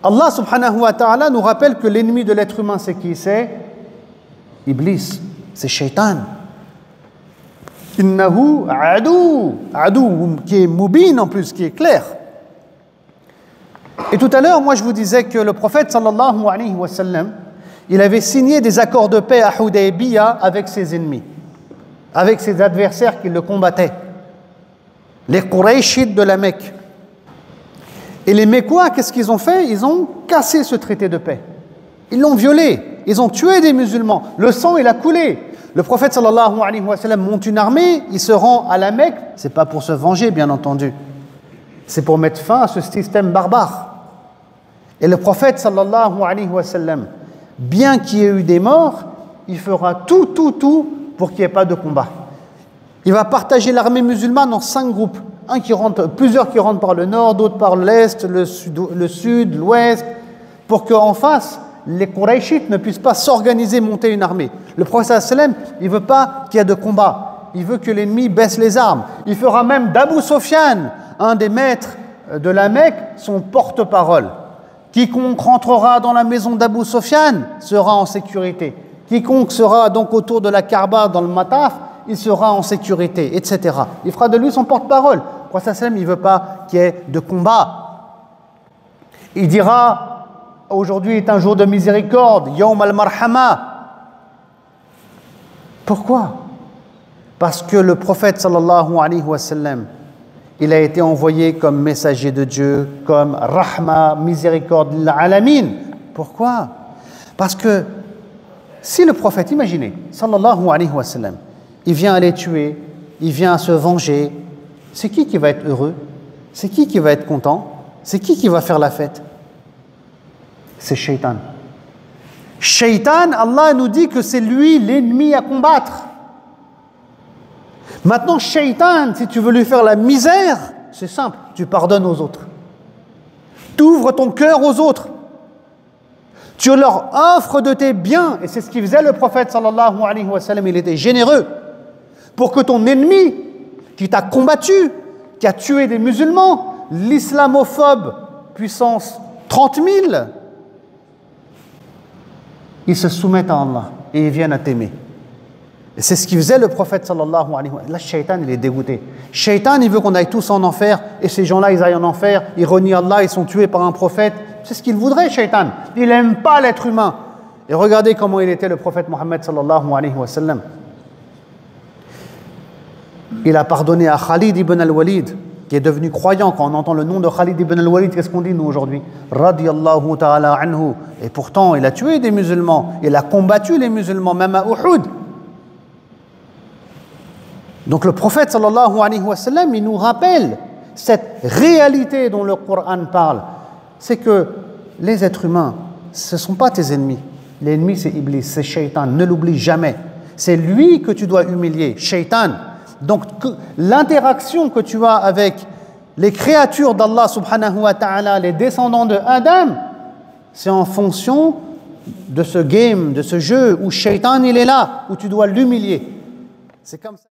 Allah subhanahu wa ta'ala nous rappelle que l'ennemi de l'être humain, c'est qui? C'est Iblis, c'est Shaitan. Innahu adou, qui est mubin en plus, qui est clair. Et tout à l'heure, moi je vous disais que le prophète sallallahu alayhi wa sallam, il avait signé des accords de paix à Hudaybiyah avec ses ennemis, avec ses adversaires qui le combattaient, les Qurayshites de la Mecque. Et les Mécois, qu'est-ce qu'ils ont fait? Ils ont cassé ce traité de paix. Ils l'ont violé. Ils ont tué des musulmans. Le sang, il a coulé. Le prophète sallallahu alayhi wa sallam monte une armée, il se rend à la Mecque. C'est pas pour se venger, bien entendu. C'est pour mettre fin à ce système barbare. Et le prophète sallallahu alayhi wa sallam, bien qu'il y ait eu des morts, il fera tout pour qu'il n'y ait pas de combat. Il va partager l'armée musulmane en 5 groupes. Plusieurs qui rentrent par le nord, d'autres par l'est, le sud, l'ouest, pour qu'en face, les Qurayshites ne puissent pas s'organiser, monter une armée. Le prophète sallam, il ne veut pas qu'il y ait de combat. Il veut que l'ennemi baisse les armes. Il fera même d'Abu Sufyan, un des maîtres de la Mecque, son porte-parole. Quiconque rentrera dans la maison d'Abu Sufyan sera en sécurité. Quiconque sera donc autour de la Kaaba dans le Mataf, il sera en sécurité, etc. Il fera de lui son porte-parole. Le prophète sallam, il ne veut pas qu'il y ait de combat. Il dira, aujourd'hui est un jour de miséricorde, Yawm al-Marhama. Pourquoi? Parce que le prophète sallallahu alayhi wa sallam, il a été envoyé comme messager de Dieu, comme rahma, miséricorde lil alamin. Pourquoi? Parce que si le prophète, imaginez, sallallahu alayhi wa sallam, il vient à les tuer, il vient à se venger, c'est qui va être heureux? C'est qui va être content? C'est qui va faire la fête? C'est Shaitan. Shaitan, Allah nous dit que c'est lui l'ennemi à combattre. Maintenant, Shaitan, si tu veux lui faire la misère, c'est simple, tu pardonnes aux autres. Tu ouvres ton cœur aux autres. Tu leur offres de tes biens, et c'est ce qu'il faisait le prophète sallallahu alayhi wa sallam, il était généreux, pour que ton ennemi, qui t'a combattu, qui a tué des musulmans, l'islamophobe, puissance 30 000, ils se soumettent à Allah et ils viennent à t'aimer. Et c'est ce qu'il faisait le prophète sallallahu alayhi wa sallam. Là, Shaitan, il est dégoûté. Shaitan, il veut qu'on aille tous en enfer, et ces gens-là, ils aillent en enfer, ils renient Allah, ils sont tués par un prophète. C'est ce qu'il voudrait, Shaitan. Il n'aime pas l'être humain. Et regardez comment il était le prophète Mohammed sallallahu alayhi wa sallam. Il a pardonné à Khalid ibn al-Walid, qui est devenu croyant. Quand on entend le nom de Khalid ibn al-Walid, qu'est-ce qu'on dit nous aujourd'hui? Radiyallahu ta'ala anhu. Et pourtant, il a tué des musulmans. Il a combattu les musulmans, même à Uhud. Donc le prophète sallallahu alayhi wa sallam, il nous rappelle cette réalité dont le Coran parle. C'est que les êtres humains, ce ne sont pas tes ennemis. L'ennemi, c'est Iblis, c'est Shaitan. Ne l'oublie jamais. C'est lui que tu dois humilier, Shaitan. Donc l'interaction que tu as avec les créatures d'Allah subhanahu wa ta'ala, les descendants de Adam, c'est en fonction de ce game, de ce jeu où Shaitan il est là, où tu dois l'humilier. C'est comme ça.